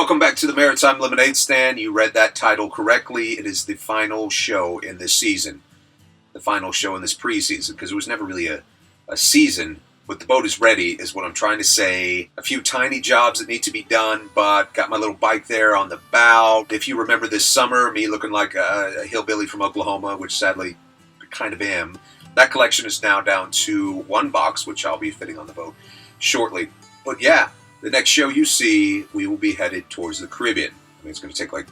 Welcome back to the Maritime Lemonade Stand. You read that title correctly. It is the final show in this season. The final show in this preseason, because it was never really a season, but the boat is ready, is what I'm trying to say. A few tiny jobs that need to be done, but got my little bike there on the bow. If you remember this summer, me looking like a hillbilly from Oklahoma, which sadly I kind of am, that collection is now down to one box, which I'll be fitting on the boat shortly. But yeah, the next show you see, we will be headed towards the Caribbean. I mean, it's going to take like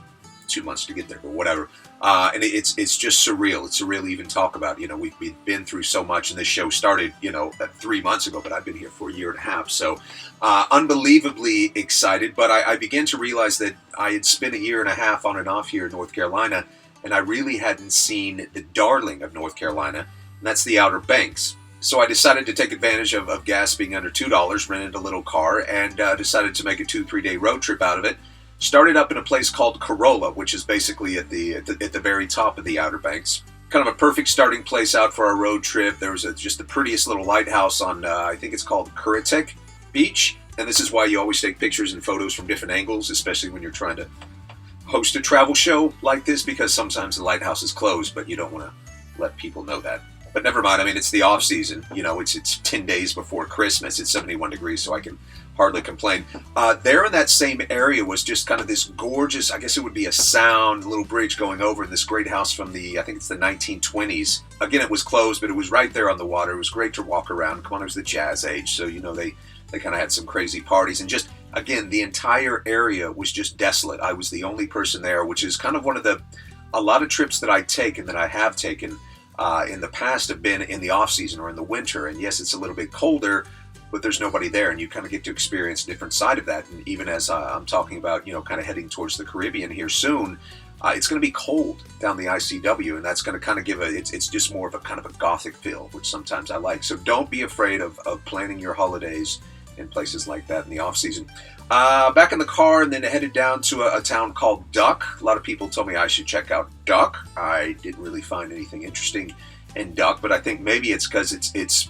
2 months to get there, but whatever. And it's just surreal. It's surreal to even talk about. You know, we've been through so much, and this show started, 3 months ago, but I've been here for a year and a half. So unbelievably excited. But I began to realize that I had spent a year and a half on and off here in North Carolina, and I really hadn't seen the darling of North Carolina, and that's the Outer Banks. So I decided to take advantage of gas being under $2, rented a little car, and decided to make a 2-3 day road trip out of it. Started up in a place called Corolla, which is basically at the very top of the Outer Banks. Kind of a perfect starting place out for our road trip. There was just the prettiest little lighthouse on, I think it's called Ocracoke Beach. And this is why you always take pictures and photos from different angles, especially when you're trying to host a travel show like this, because sometimes the lighthouse is closed, but you don't want to let people know that. But never mind, I mean, it's the off season. It's 10 days before Christmas. It's 71 degrees, so I can hardly complain. There in that same area was just kind of this gorgeous, I guess it would be a sound, little bridge going over in this great house from I think it's the 1920s. Again, it was closed, but it was right there on the water. It was great to walk around. Come on, it was the jazz age, so, they kind of had some crazy parties. And just, again, the entire area was just desolate. I was the only person there, which is kind of one of a lot of trips that I take and that I have taken in the past have been in the off season or in the winter, and yes, it's a little bit colder, but there's nobody there, and you kind of get to experience a different side of that. And even as I'm talking about, kind of heading towards the Caribbean here soon, it's going to be cold down the ICW, and that's going to kind of give it's just more of a kind of a gothic feel, which sometimes I like. So don't be afraid of planning your holidays in places like that in the off season. Back in the car, and then headed down to a town called Duck. A lot of people told me I should check out Duck. I didn't really find anything interesting in Duck, but I think maybe it's because it's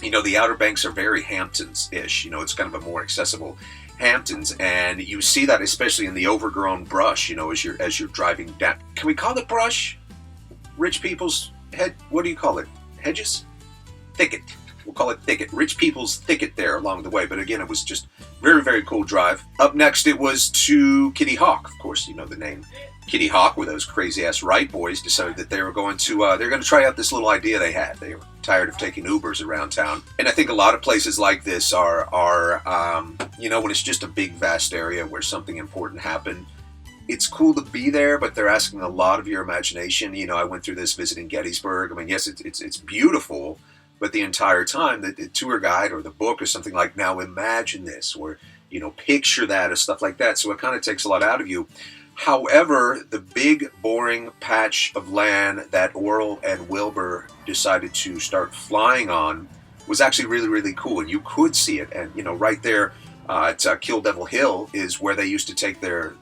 the Outer Banks are very Hamptons-ish. It's kind of a more accessible Hamptons, and you see that especially in the overgrown brush. As you're driving down. Can we call it brush? Rich people's what do you call it? Hedges? Thicket. We'll call it thicket. Rich people's thicket there along the way. But again, it was just very, very cool drive. Up next, it was to Kitty Hawk. Of course, you know the name. Kitty Hawk, where those crazy-ass Wright boys decided that they were going to try out this little idea they had. They were tired of taking Ubers around town. And I think a lot of places like this are when it's just a big, vast area where something important happened, it's cool to be there, but they're asking a lot of your imagination. I went through this visiting Gettysburg. I mean, yes, it's beautiful, but the entire time, the tour guide or the book or something like, now imagine this, or, picture that, or stuff like that. So it kind of takes a lot out of you. However, the big, boring patch of land that Orl and Wilbur decided to start flying on was actually really, really cool. And you could see it. And, right there at Kill Devil Hill is where they used to take their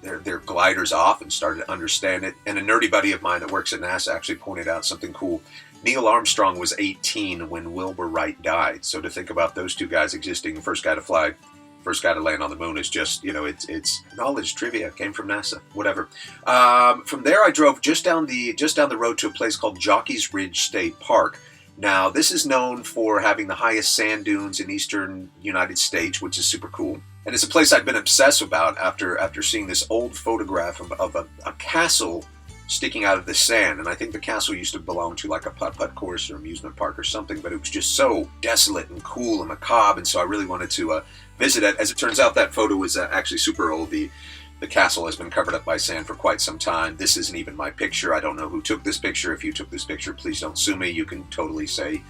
gliders off and started to understand it. And a nerdy buddy of mine that works at NASA actually pointed out something cool. Neil Armstrong was 18 when Wilbur Wright died. So to think about those two guys existing, first guy to fly, first guy to land on the moon, is just, it's knowledge, trivia, came from NASA, whatever. From there, I drove just down the road to a place called Jockeys Ridge State Park. Now, this is known for having the highest sand dunes in eastern United States, which is super cool. And it's a place I've been obsessed about after seeing this old photograph of a castle sticking out of the sand. And I think the castle used to belong to like a putt-putt course or amusement park or something, but it was just so desolate and cool and macabre, and so I really wanted to visit it. As it turns out, that photo is actually super old. The castle has been covered up by sand for quite some time. This isn't even my picture. I don't know who took this picture. If you took this picture, please don't sue me. You can totally say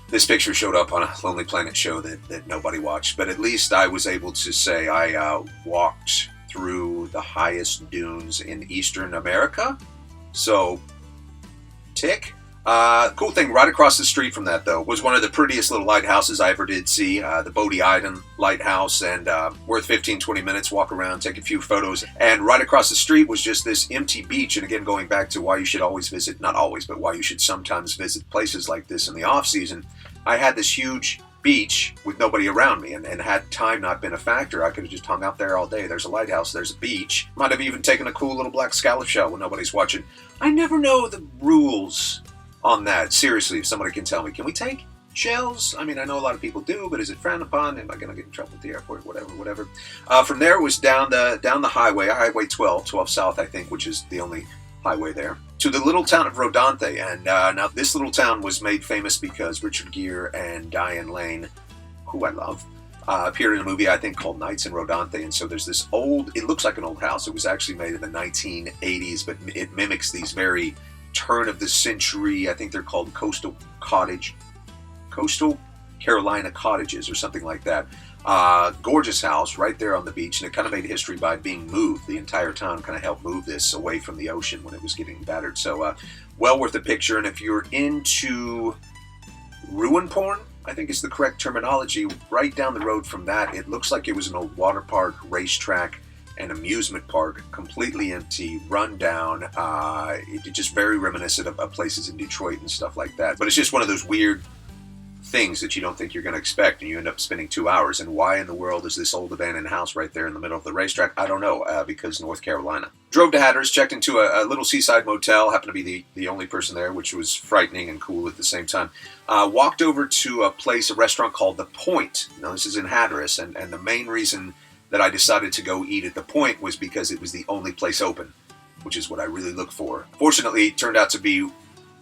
this picture showed up on a Lonely Planet show that nobody watched, but at least I was able to say I walked through the highest dunes in Eastern America. So, tick. Cool thing, right across the street from that, though, was one of the prettiest little lighthouses I ever did see, the Bodie Island Lighthouse, and worth 15-20 minutes, walk around, take a few photos. And right across the street was just this empty beach. And again, going back to why you should always visit, not always, but why you should sometimes visit places like this in the off-season, I had this huge beach with nobody around me, and had time not been a factor, I could have just hung out there all day. There's a lighthouse, there's a beach. Might have even taken a cool little black scallop shell when nobody's watching. I never know the rules on that. Seriously, if somebody can tell me, can we take shells? I mean, I know a lot of people do, but is it frowned upon? Am I going to get in trouble at the airport? Whatever. From there, it was down the highway, Highway 12 South, I think, which is the only highway there, to the little town of Rodante. And now this little town was made famous because Richard Gere and Diane Lane, who I love, appeared in a movie, I think, called Nights in Rodante. And so there's this it looks like an old house. It was actually made in the 1980s, but it mimics these very turn of the century, I think they're called coastal Carolina cottages or something like that. Gorgeous house right there on the beach, and it kind of made history by being moved. The entire town kind of helped move this away from the ocean when it was getting battered. So well worth a picture. And if you're into ruin porn, I think is the correct terminology, right down the road from that, it looks like it was an old water park, racetrack, and amusement park, completely empty, run down. It's just very reminiscent of places in Detroit and stuff like that. But it's just one of those weird things that you don't think you're going to expect, and you end up spending 2 hours. And why in the world is this old abandoned house right there in the middle of the racetrack? I don't know, because North Carolina. Drove to Hatteras, checked into a little seaside motel, happened to be the only person there, which was frightening and cool at the same time. Walked over to a restaurant called The Point. Now, this is in Hatteras, and the main reason that I decided to go eat at The Point was because it was the only place open, which is what I really look for. Fortunately, it turned out to be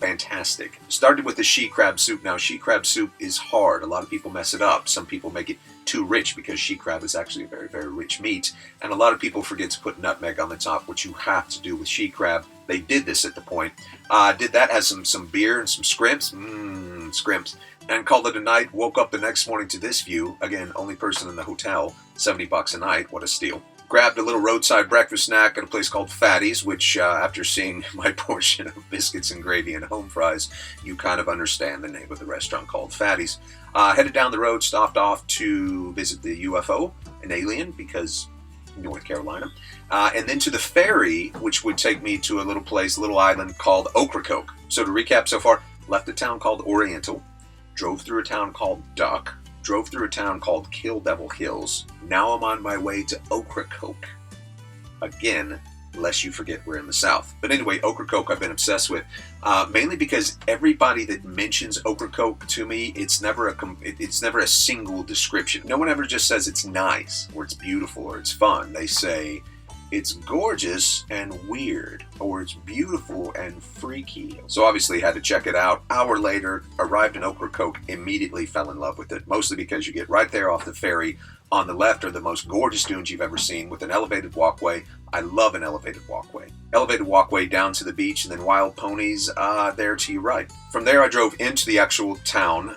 fantastic. Started with the she crab soup. Now, she crab soup is hard. A lot of people mess it up. Some people make it too rich because she crab is actually a very, very rich meat. And a lot of people forget to put nutmeg on the top, which you have to do with she crab. They did this at The Point. Did that, has some beer and some scrimps. Scrimps. And called it a night. Woke up the next morning to this view. Again, only person in the hotel. $70 a night. What a steal. Grabbed a little roadside breakfast snack at a place called Fatty's, which after seeing my portion of biscuits and gravy and home fries, you kind of understand the name of the restaurant, called Fatty's. Headed down the road, stopped off to visit the UFO, an alien, because North Carolina. And then to the ferry, which would take me to a little island called Ocracoke. So to recap so far, left a town called Oriental, drove through a town called Duck, drove through a town called Kill Devil Hills. Now I'm on my way to Ocracoke. Again, lest you forget we're in the South. But anyway, Ocracoke I've been obsessed with, mainly because everybody that mentions Ocracoke to me, it's never a single description. No one ever just says it's nice, or it's beautiful, or it's fun. They say it's gorgeous and weird, or it's beautiful and freaky. So obviously had to check it out. Hour later, arrived in Ocracoke, immediately fell in love with it, mostly because you get right there off the ferry. On the left are the most gorgeous dunes you've ever seen, with an elevated walkway. I love an elevated walkway. Elevated walkway down to the beach, and then wild ponies there to your right. From there, I drove into the actual town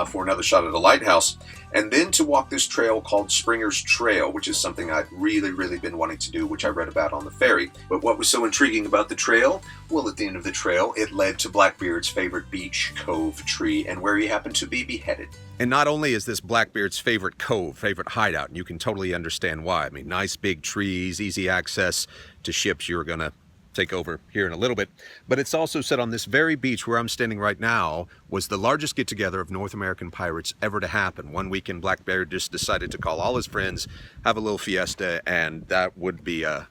for another shot at a lighthouse, and then to walk this trail called Springer's Trail, which is something I'd really, really been wanting to do, which I read about on the ferry. But what was so intriguing about the trail? Well, at the end of the trail, it led to Blackbeard's favorite beach, Cove Tree, and where he happened to be beheaded. And not only is this Blackbeard's favorite cove, favorite hideout, and you can totally understand why. I mean, nice big trees, easy access to ships you're going to take over here in a little bit. But it's also said on this very beach where I'm standing right now was the largest get-together of North American pirates ever to happen. One weekend, Blackbeard just decided to call all his friends, have a little fiesta, and that would be a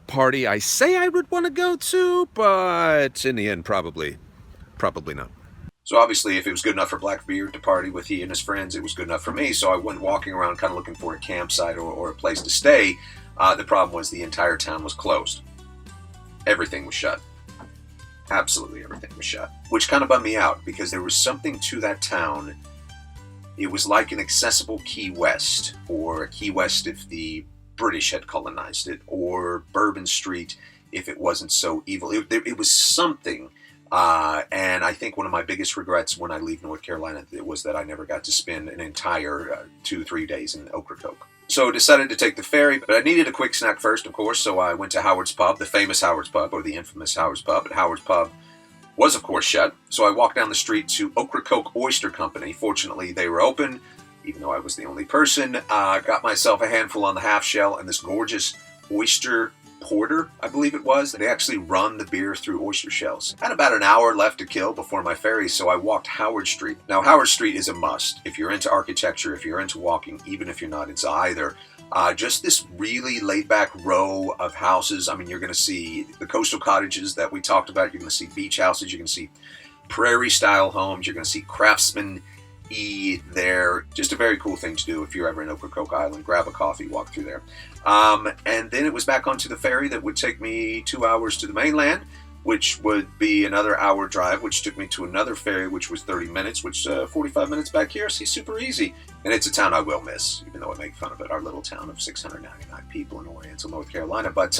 party I say I would want to go to, but in the end, probably not. So obviously, if it was good enough for Blackbeard to party with he and his friends, it was good enough for me. So I went walking around kind of looking for a campsite or a place to stay. The problem was the entire town was closed. Everything was shut. Absolutely everything was shut. Which kind of bummed me out, because there was something to that town. It was like an accessible Key West, or Key West if the British had colonized it, or Bourbon Street if it wasn't so evil. It was something. And I think one of my biggest regrets when I leave North Carolina was that I never got to spend an entire 2-3 days in Ocracoke. So I decided to take the ferry, but I needed a quick snack first, of course, so I went to Howard's Pub, the famous Howard's Pub, or the infamous Howard's Pub. But Howard's Pub was, of course, shut, so I walked down the street to Ocracoke Oyster Company. Fortunately, they were open, even though I was the only person. Got myself a handful on the half shell and this gorgeous oyster porter, I believe it was. They actually run the beer through oyster shells. I had about an hour left to kill before my ferry, so I walked Howard Street. Now, Howard Street is a must. If you're into architecture, if you're into walking, even if you're not into either, just this really laid-back row of houses. I mean, you're going to see the coastal cottages that we talked about. You're going to see beach houses. You're going to see prairie-style homes. You're going to see craftsman there. Just a very cool thing to do if you're ever in Ocracoke Island. Grab a coffee, walk through there. And then it was back onto the ferry that would take me 2 hours to the mainland, which would be another hour drive, which took me to another ferry, which was 30 minutes, which 45 minutes back here. See, super easy. And it's a town I will miss, even though I make fun of it. Our little town of 699 people in Oriental, North Carolina. But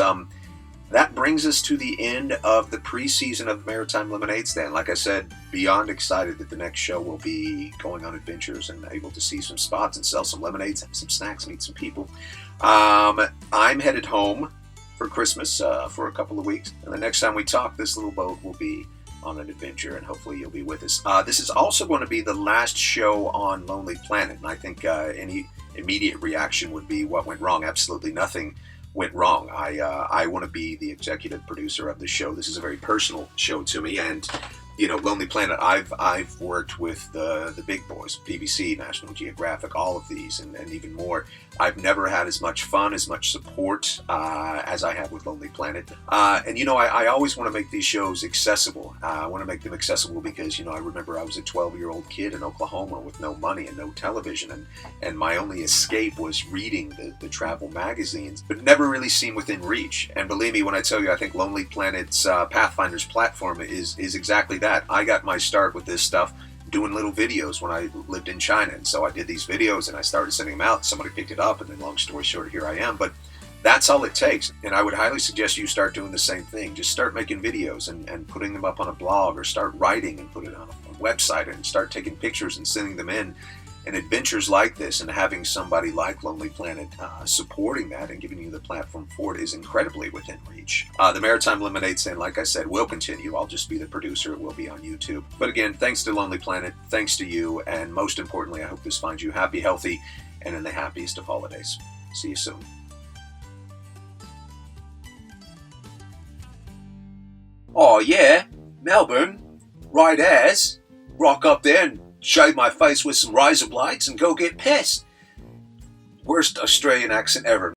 that brings us to the end of the preseason of the Maritime Lemonade Stand. Like I said, beyond excited that the next show will be going on adventures and able to see some spots and sell some lemonades, have some snacks, meet some people. I'm headed home for Christmas for a couple of weeks. And the next time we talk, this little boat will be on an adventure, and hopefully you'll be with us. This is also going to be the last show on Lonely Planet, and I think any immediate reaction would be, what went wrong? Absolutely nothing went wrong. I want to be the executive producer of the show. This is a very personal show to me, and you know, Lonely Planet, I've worked with the big boys, BBC, National Geographic, all of these, and even more. I've never had as much fun, as much support as I have with Lonely Planet. And you know, I always want to make these shows accessible. I want to make them accessible because, you know, I remember I was a 12-year-old kid in Oklahoma with no money and no television, and my only escape was reading the travel magazines, but never really seemed within reach. And believe me when I tell you, I think Lonely Planet's Pathfinder's platform is exactly that. I got my start with this stuff doing little videos when I lived in China, and so I did these videos and I started sending them out. Somebody picked it up, and then long story short, here I am. But that's all it takes, and I would highly suggest you start doing the same thing. Just start making videos and putting them up on a blog, or start writing and put it on a website, and start taking pictures and sending them in. And adventures like this, and having somebody like Lonely Planet supporting that and giving you the platform for it, is incredibly within reach. The Maritime Lemonade Stand, like I said, will continue. I'll just be the producer. It will be on YouTube. But again, thanks to Lonely Planet, thanks to you, and most importantly, I hope this finds you happy, healthy, and in the happiest of holidays. See you soon. Oh yeah, Melbourne, right as, rock up there and shave my face with some razor blades and go get pissed. Worst Australian accent ever.